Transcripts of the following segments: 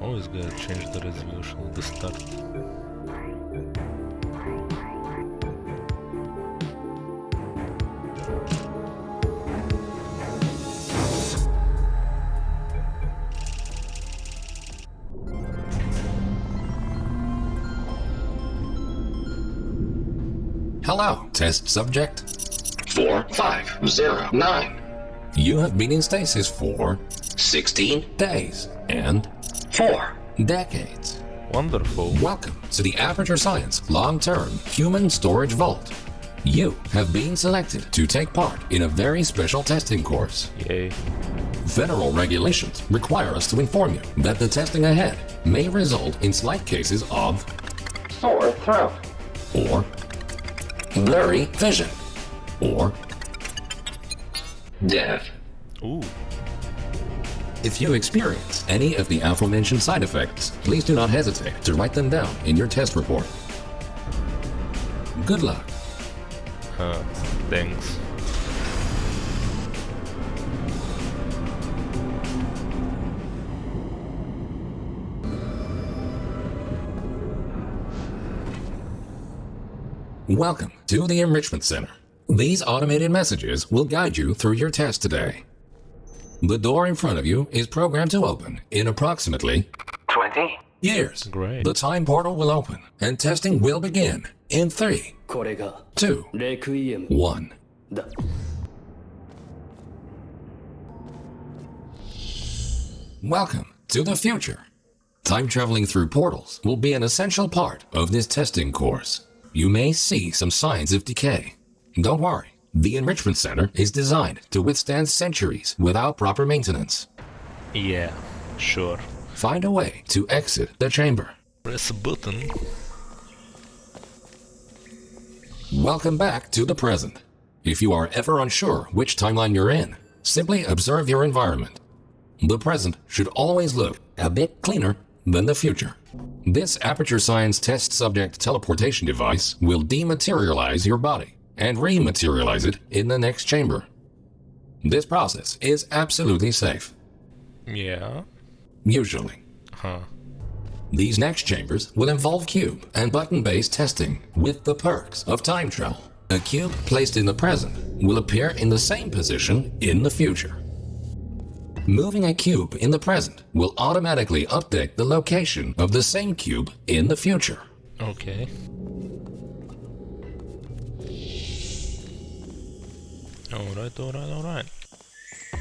Always gotta change the resolution at the start. Hello, test subject. 4509. You have been in stasis for 16 days and 4. decades. Wonderful. Welcome to the Aperture Science Long-Term Human Storage Vault. You have been selected to take part in a very special testing course. Yay. Federal regulations require us to inform you that the testing ahead may result in slight cases of Sore throat. or blurry vision or Death. Ooh. if you experience any of the aforementioned side effects, please do not hesitate to write them down in your test report. Good luck. Thanks. Welcome to the Enrichment Center. These automated messages will guide you through your test today. The door in front of you is programmed to open in approximately 20 years. Great. The time portal will open and testing will begin in 3, これが 2, レクイエム 1. だ。Welcome to the future. Time traveling through portals will be an essential part of this testing course. You may see some signs of decay. Don't worry, the Enrichment Center is designed to withstand centuries without proper maintenance. Yeah, sure. Find a way to exit the chamber. Press a button. Welcome back to the present. If you are ever unsure which timeline you're in, simply observe your environment. The present should always look a bit cleaner than the future. This Aperture Science test subject teleportation device will dematerialize your body and rematerialize it in the next chamber. This process is absolutely safe. Yeah. Usually. Huh. These next chambers will involve cube and button-based testing with the perks of time travel. A cube placed in the present will appear in the same position in the future. Moving a cube in the present will automatically update the location of the same cube in the future. Okay. Alright.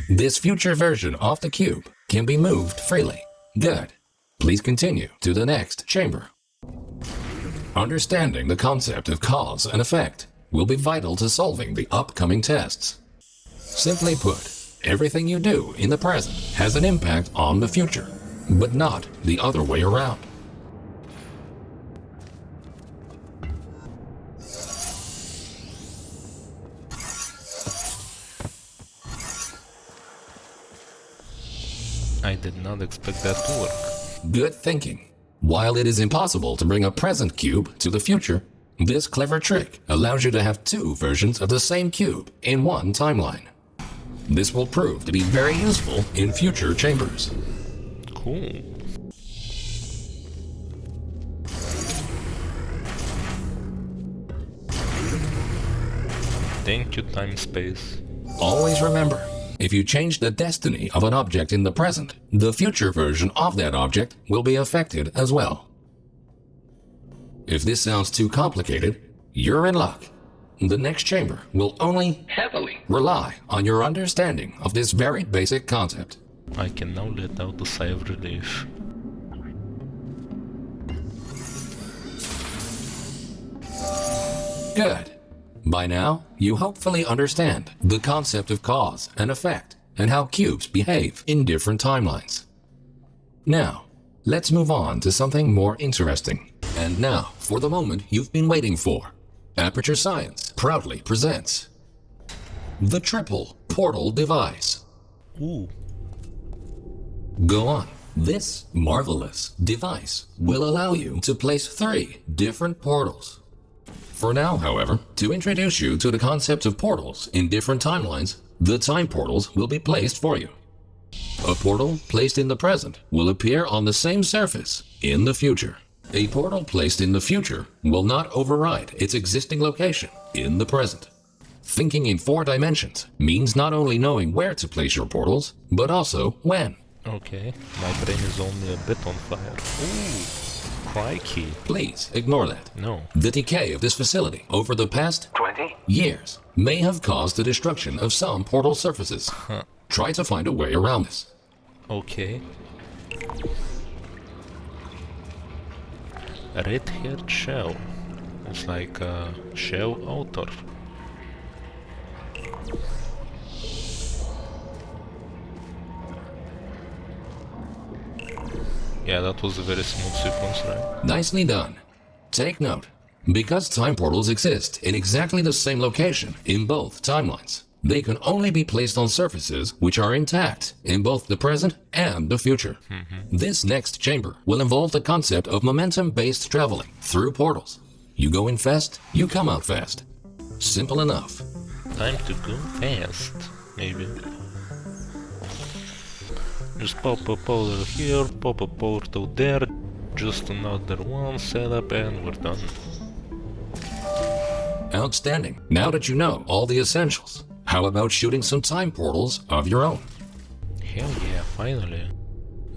This future version of the cube can be moved freely. Good. Please continue to the next chamber. Understanding the concept of cause and effect will be vital to solving the upcoming tests. Simply put, everything you do in the present has an impact on the future, but not the other way around. I did not expect that to work. Good thinking. While it is impossible to bring a present cube to the future, this clever trick allows you to have two versions of the same cube in one timeline. This will prove to be very useful in future chambers. Cool. Thank you, time space. Always remember, if you change the destiny of an object in the present, the future version of that object will be affected as well. If this sounds too complicated, you're in luck. The next chamber will only heavily rely on your understanding of this very basic concept. I can now let out a sigh of relief. Good. By now, you hopefully understand the concept of cause and effect and how cubes behave in different timelines. Now, let's move on to something more interesting. And now, for the moment you've been waiting for. Aperture Science proudly presents the Triple Portal Device. Ooh. Go on. This marvelous device will allow you to place 3 different portals. For now, however, to introduce you to the concept of portals in different timelines, the time portals will be placed for you. A portal placed in the present will appear on the same surface in the future. A portal placed in the future will not override its existing location in the present. Thinking in 4 dimensions means not only knowing where to place your portals, but also when. Okay, my brain is only a bit on fire. Ooh, crikey. Please ignore that. No. The decay of this facility over the past 20. years may have caused the destruction of some portal surfaces. Try to find a way around this. Okay. A red-haired shell. It's like a shell outer. Yeah, that was a very smooth sequence, right? Nicely done. Take note. Because time portals exist in exactly the same location in both timelines, they can only be placed on surfaces which are intact in both the present and the future. This next chamber will involve the concept of momentum-based traveling through portals. You go in fast, you come out fast. Simple enough. Time to go fast, maybe. Just pop a portal here, pop a portal there, just another one setup and we're done. Outstanding. Now that you know all the essentials, how about shooting some time portals of your own? Hell yeah, finally.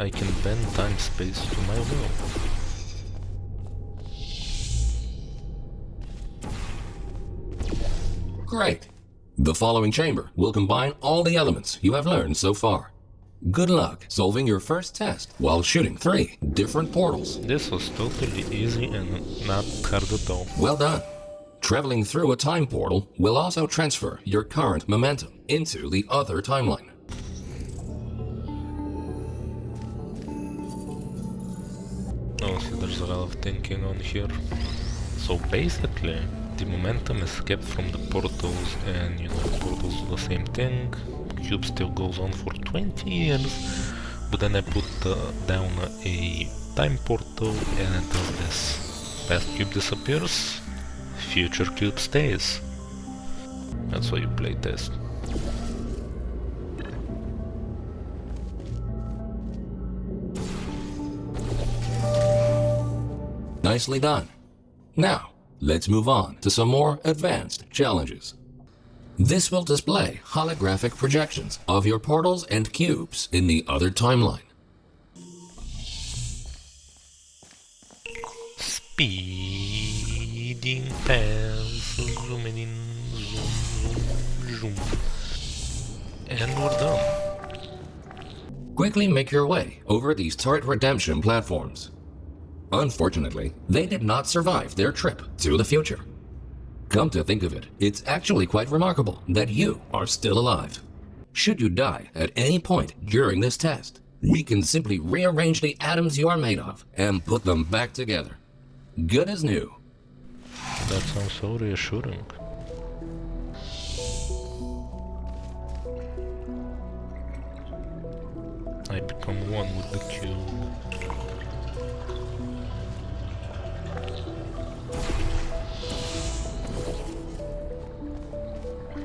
I can bend time-space to my will. Great. The following chamber will combine all the elements you have learned so far. Good luck solving your first test while shooting 3 different portals. This was totally easy and not hard at all. Well done. Traveling through a time portal will also transfer your current momentum into the other timeline. Oh, so there's a lot of thinking on here. So basically, the momentum is kept from the portals, and you know, portals do the same thing. Cube still goes on for 20 years, but then I put down a time portal and it does this. Past cube disappears, future cube stays. That's how you play test. Nicely done. Now, let's move on to some more advanced challenges. This will display holographic projections of your portals and cubes in the other timeline. Speeding past, zooming in, zoom, zoom, zoom. And we're done. Quickly make your way over these turret redemption platforms. Unfortunately, they did not survive their trip to the future. Come to think of it, it's actually quite remarkable that you are still alive. Should you die at any point during this test, we can simply rearrange the atoms you are made of and put them back together. Good as new. That sounds so reassuring. I become one with the cube.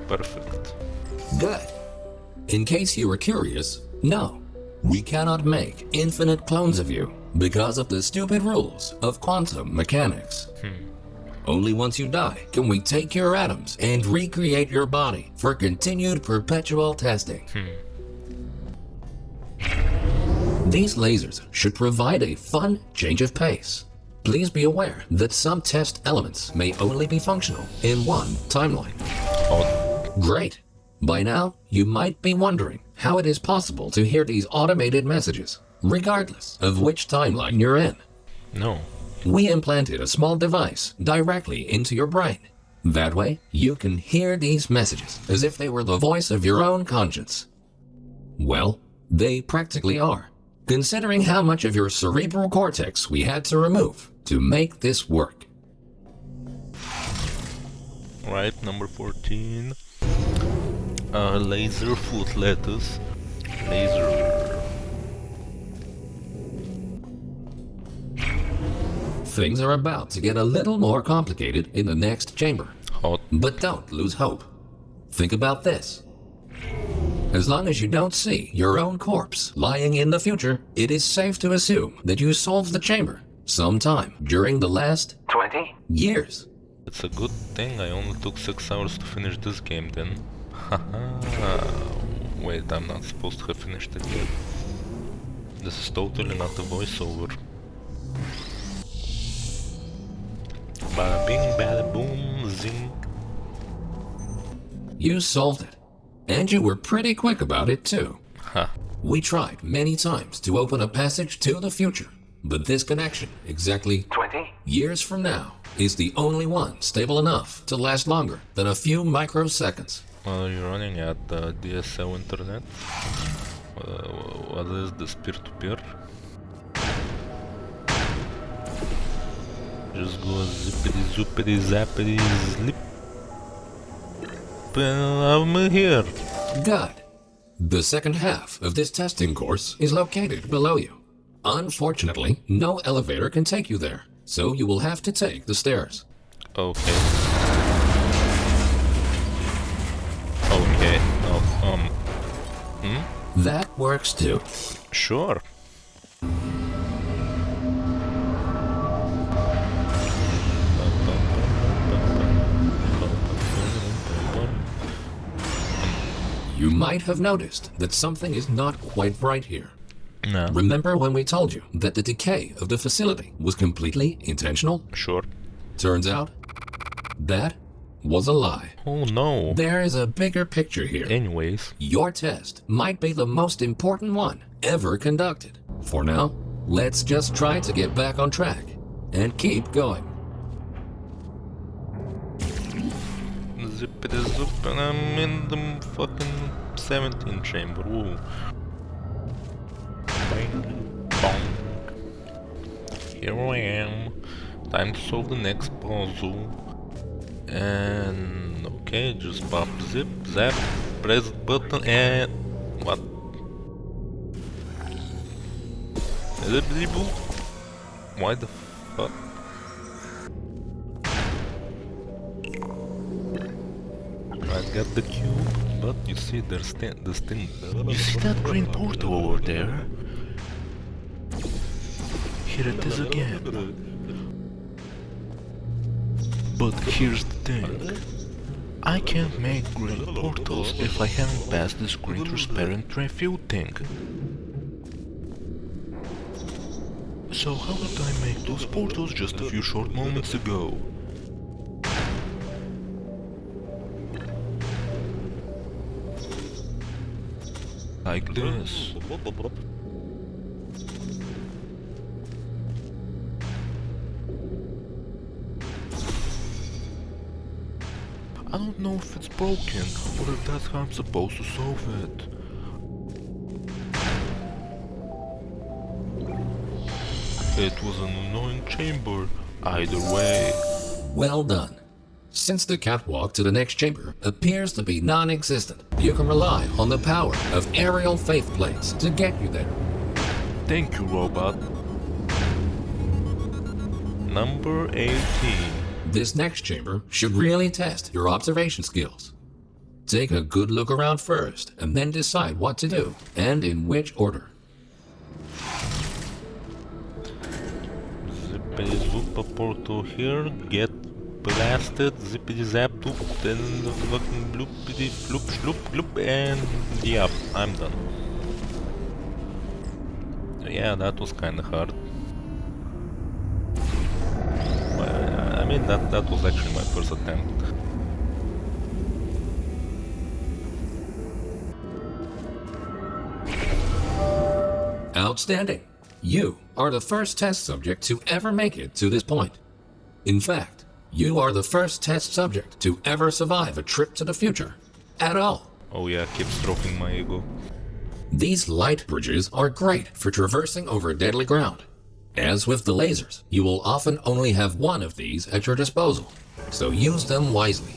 Perfect. Good. In case you were curious, no, we cannot make infinite clones of you because of the stupid rules of quantum mechanics. Only once you die can we take your atoms and recreate your body for continued perpetual testing. These lasers should provide a fun change of pace. Please be aware that some test elements may only be functional in one timeline. Oh, Great. By now, you might be wondering how it is possible to hear these automated messages, regardless of which timeline you're in. no. We implanted a small device directly into your brain. That way, you can hear these messages as if they were the voice of your own conscience. Well, they practically are, considering how much of your cerebral cortex we had to remove to make this work. Right, number 14. Laser foot lettuce. Laser. Things are about to get a little more complicated in the next chamber. Hot. But don't lose hope. Think about this. As long as you don't see your own corpse lying in the future, it is safe to assume that you solved the chamber sometime during the last 20. years. It's a good thing I only took 6 hours to finish this game then. Haha. Wait, I'm not supposed to have finished it yet. This is totally not a voiceover. Bada bing, bada boom, zing. You solved it. And you were pretty quick about it too. Ha. We tried many times to open a passage to the future, but this connection, exactly 20. years from now, is the only one stable enough to last longer than a few microseconds. Are you running at the DSL internet? What is this peer-to-peer? Just go zippity zoopity zappity slip. I'm here. Good. The second half of this testing course is located below you. Unfortunately, no elevator can take you there, so you will have to take the stairs. Okay. Okay. That works too. Sure. You might have noticed that something is not quite right here. No. Remember when we told you that the decay of the facility was completely intentional? Sure. Turns out, that was a lie. Oh no. There is a bigger picture here. Anyways. Your test might be the most important one ever conducted. For now, let's just try to get back on track and keep going. Zippity zoop, and I'm in the fucking 17 chamber. Woo. Bang, bong. Here I am. Time to solve the next puzzle. And okay, just pop zip, zap, press the button, and what? Zippity boo. Why the fuck? I got the cube, but you see there's this thing. You see that green portal over there? Here it is again. But here's the thing. I can't make green portals if I haven't passed this green transparent refill thing. So how did I make those portals just a few short moments ago? Like this. I don't know if it's broken or if that's how I'm supposed to solve it. It was an annoying chamber, either way. Well done. Since the catwalk to the next chamber appears to be non-existent, you can rely on the power of aerial faith plates to get you there. Thank you, robot. Number 18. This next chamber should really test your observation skills. Take a good look around first, and then decide what to do, and in which order. Zippity zoop, a portal here, get blasted, zippity zap doop, then the fucking bloopity floop shloop gloop, and yeah, I'm done. Yeah, that was kinda hard. I mean, that was actually my first attempt. Outstanding! You are the first test subject to ever make it to this point. In fact, you are the first test subject to ever survive a trip to the future. At all. Oh yeah, keep stroking my ego. These light bridges are great for traversing over deadly ground. As with the lasers, you will often only have one of these at your disposal, so use them wisely.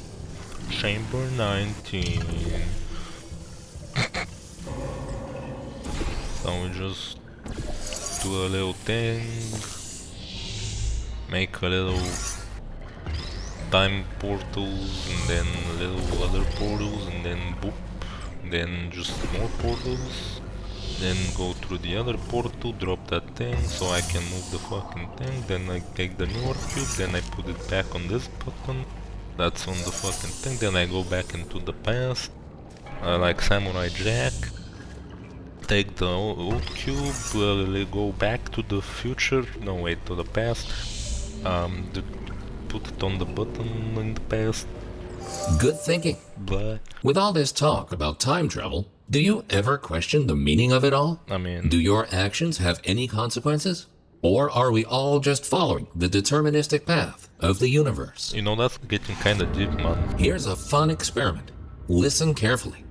Chamber 19. So we just do a little thing, make a little time portals, and then little other portals, and then boop, then just more portals, then go through the other portal, drop that thing so I can move the fucking thing, then I take the newer cube, then I put it back on this button, that's on the fucking thing, then I go back into the past, like Samurai Jack, take the old cube, go back to the future, no wait, to the past, put it on the button in the past. Good thinking. But With all this talk about time travel, do you ever question the meaning of it all? I mean, Do your actions have any consequences? Or are we all just following the deterministic path of the universe? you know, that's getting kinda deep, man. Here's a fun experiment. Listen carefully.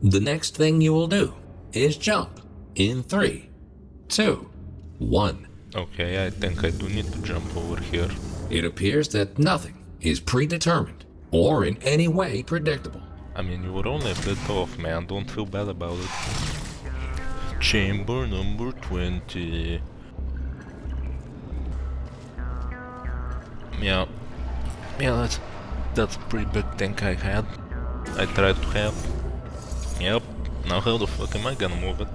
The next thing you will do is jump in 3, 2, 1. Okay, I think I do need to jump over here. It appears that nothing is predetermined or in any way predictable. I mean, you were only a bit off, man, don't feel bad about it. Chamber number 20. Yeah, that's a pretty big thing I had. I tried to have. Yep, now how the fuck am I gonna move it?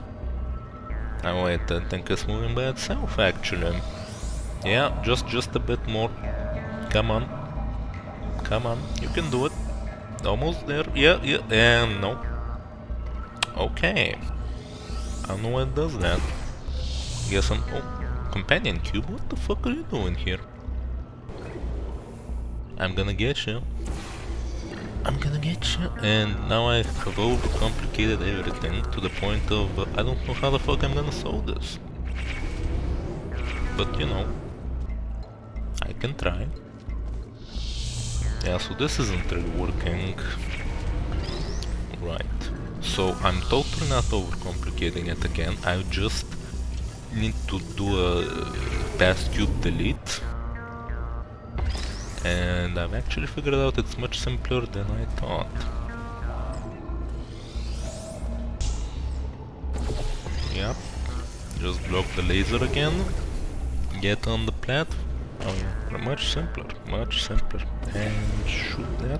Oh wait, I think it's moving by itself actually. Yeah, just a bit more. Come on. Come on, you can do it. Almost there. Yeah, and no. Okay. I don't know what does that. Guess I'm... Oh, companion cube? What the fuck are you doing here? I'm gonna get you. I'm gonna get you. And now I have overcomplicated everything to the point of I don't know how the fuck I'm gonna solve this. But you know, I can try. Yeah, so this isn't really working. Right. So I'm totally not overcomplicating it again. I just need to do a past cube delete. And I've actually figured out it's much simpler than I thought. Yep. Just block the laser again. Get on the platform. Oh yeah, much simpler, and shoot that.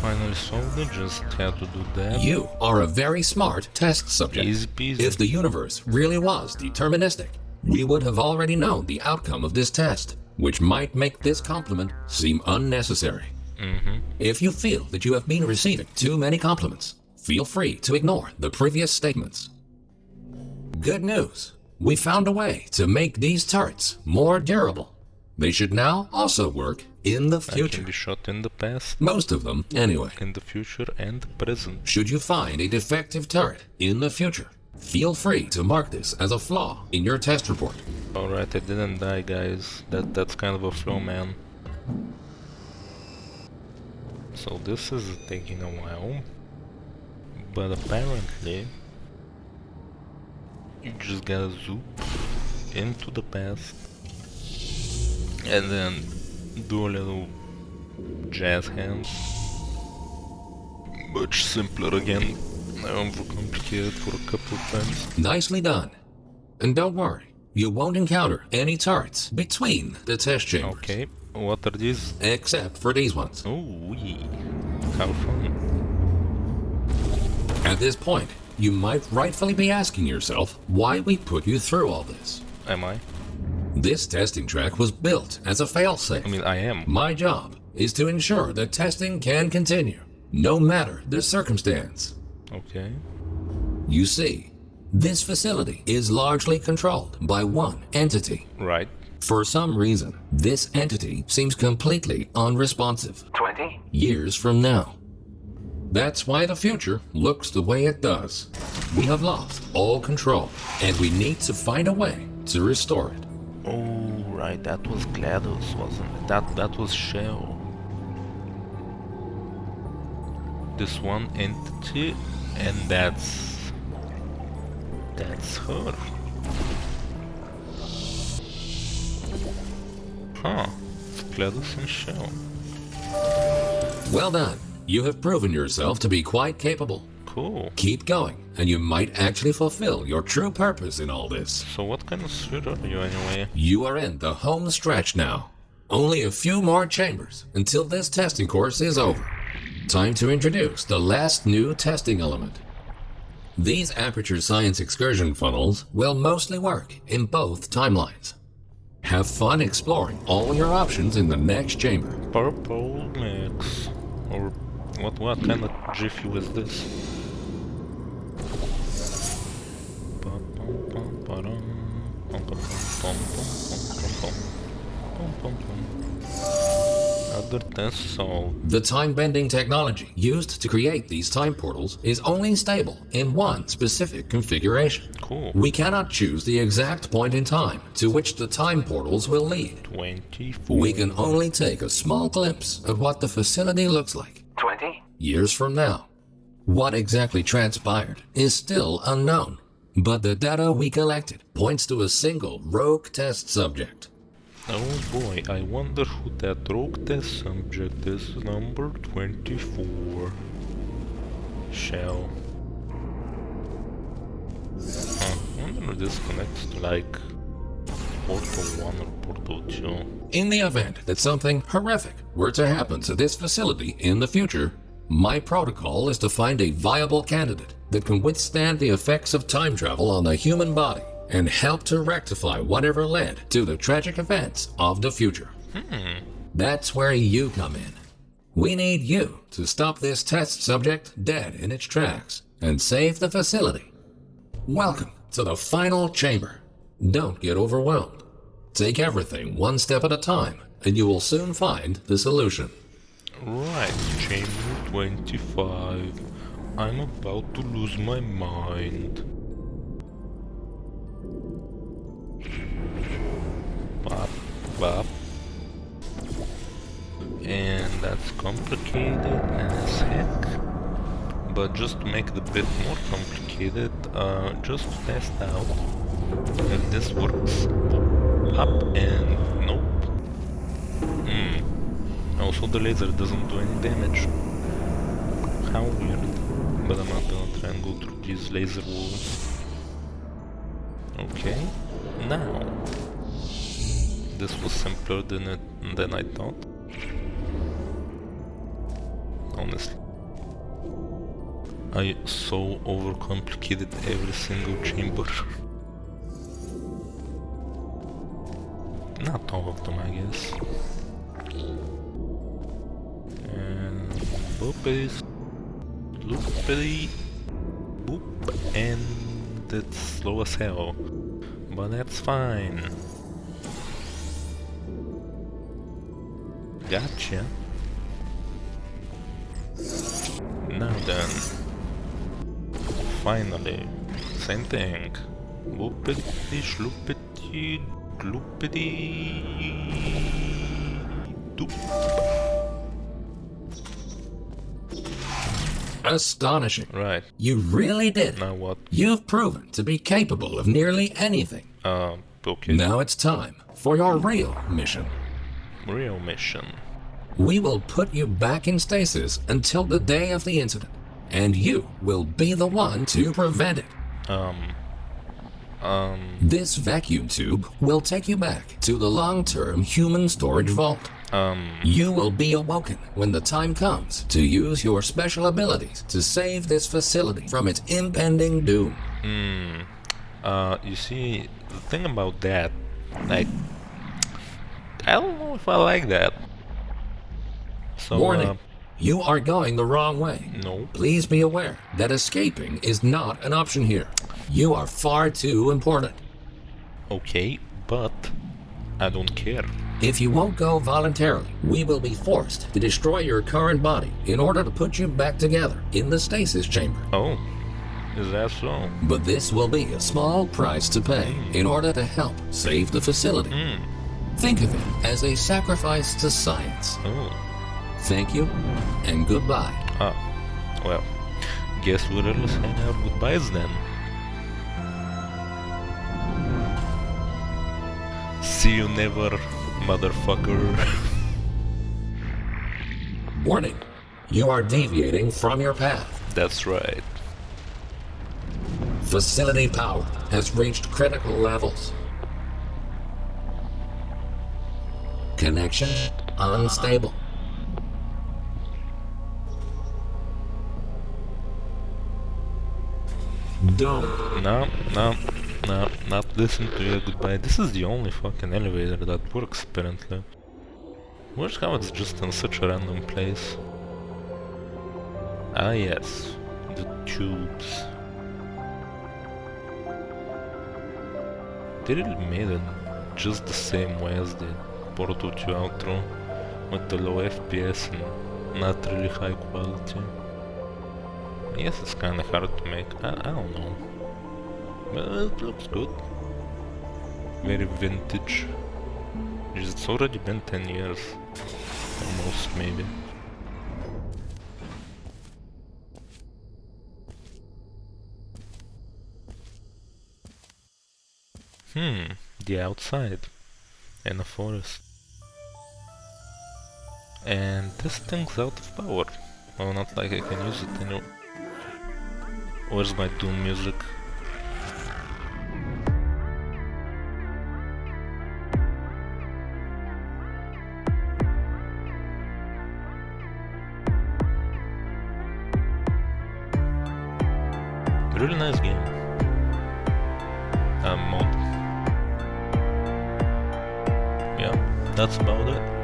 Finally solved it, just had to do that. You are a very smart test subject. Easy peasy. If the universe really was deterministic, we would have already known the outcome of this test, which might make this compliment seem unnecessary. If you feel that you have been receiving too many compliments, feel free to ignore the previous statements. Good news. We found a way to make these turrets more durable. They should now also work in the I can future. be shot in the past, Most of them, anyway. in the future, and the present. Should you find a defective turret in the future, feel free to mark this as a flaw in your test report. Alright, I didn't die, guys. That's kind of a flaw, man. So this is taking a while. But apparently... you just gotta zoom into the past. And then do a little jazz hands. Much simpler again. I overcomplicated for a couple of times. Nicely done. And don't worry, you won't encounter any turrets between the test chambers. Okay, what are these? Except for these ones. Oh, wee. How fun. At this point, you might rightfully be asking yourself why we put you through all this. Am I? This testing track was built as a failsafe. I mean, I am. My job is to ensure that testing can continue, no matter the circumstance. Okay. You see, this facility is largely controlled by one entity. Right. For some reason, this entity seems completely unresponsive. 20. Years from now. That's why the future looks the way it does. We have lost all control, and we need to find a way to restore it. Oh, right, that was GLaDOS, wasn't it? That was Shell. This one entity, and that's her. Huh, it's GLaDOS and Shell. Well done. You have proven yourself to be quite capable. Cool. Keep going, and you might actually fulfill your true purpose in all this. So what kind of suit are you anyway? You are in the home stretch now. Only a few more chambers until this testing course is over. time to introduce the last new testing element. These Aperture Science excursion funnels will mostly work in both timelines. Have fun exploring all your options in the next chamber. Purple mix. Or what kind of jiffy is this? Other tests solved. The time-bending technology used to create these time portals is only stable in one specific configuration. Cool. We cannot choose the exact point in time to which the time portals will lead. 24. We can only take a small glimpse of what the facility looks like 20. years from now. What exactly transpired is still unknown, but the data we collected points to a single rogue test subject. Oh boy, I wonder who that rogue test subject is. Number 24. Shell. I wonder if this connects to like Portal 1 or Portal 2. In the event that something horrific were to happen to this facility in the future, my protocol is to find a viable candidate that can withstand the effects of time travel on the human body and help to rectify whatever led to the tragic events of the future. That's where you come in. We need you to stop this test subject dead in its tracks and save the facility. Welcome to the final chamber. Don't get overwhelmed. Take everything one step at a time, and you will soon find the solution. Right, chamber 25. I'm about to lose my mind. Bop, bop. And that's complicated as heck. But just to make it a bit more complicated, just to test out if this works. Up and nope. Also the laser doesn't do any damage. How weird. But I'm not gonna try and go through these laser walls. Okay. Now. This was simpler than I thought. Honestly. I so overcomplicated every single chamber. Not all of them, I guess. And boopity, loopity, boop, and it's slow as hell, but that's fine. Gotcha. Now then, finally, same thing. Boopity, shloopity, gloopity, doop. Astonishing. Right. You really did. Now what? You've proven to be capable of nearly anything. Okay. Now it's time for your real mission. Real mission. We will put you back in stasis until the day of the incident, and you will be the one to prevent it. This vacuum tube will take you back to the long-term human storage vault. You will be awoken when the time comes to use your special abilities to save this facility from its impending doom. You see, the thing about that, like, I don't know if I like that. So, Warning, you are going the wrong way. No. Please be aware that escaping is not an option here. You are far too important. Okay, but I don't care. If you won't go voluntarily, we will be forced to destroy your current body in order to put you back together in the stasis chamber. Oh, is that so? But this will be a small price to pay in order to help save the facility. Think of it as a sacrifice to science. Oh. Thank you, and goodbye. Well, guess we'll just hang out goodbyes then. See you never, motherfucker. Warning, you are deviating from your path. That's right. Facility power has reached critical levels. Connection unstable. Don't. No, no, no, not listen to you, goodbye. This is the only fucking elevator that works, apparently. Watch how it's just in such a random place. Ah yes, the tubes. They really made it just the same way as the Portal 2 outro, with the low FPS and not really high quality. Yes, it's kinda hard to make, I don't know. But it looks good. Very vintage. It's already been 10 years. Almost, maybe. The outside. In a forest. And this thing's out of power. Oh, not like I can use it anymore. Where's my Doom music? Really nice game. Mod. Yeah, that's about it.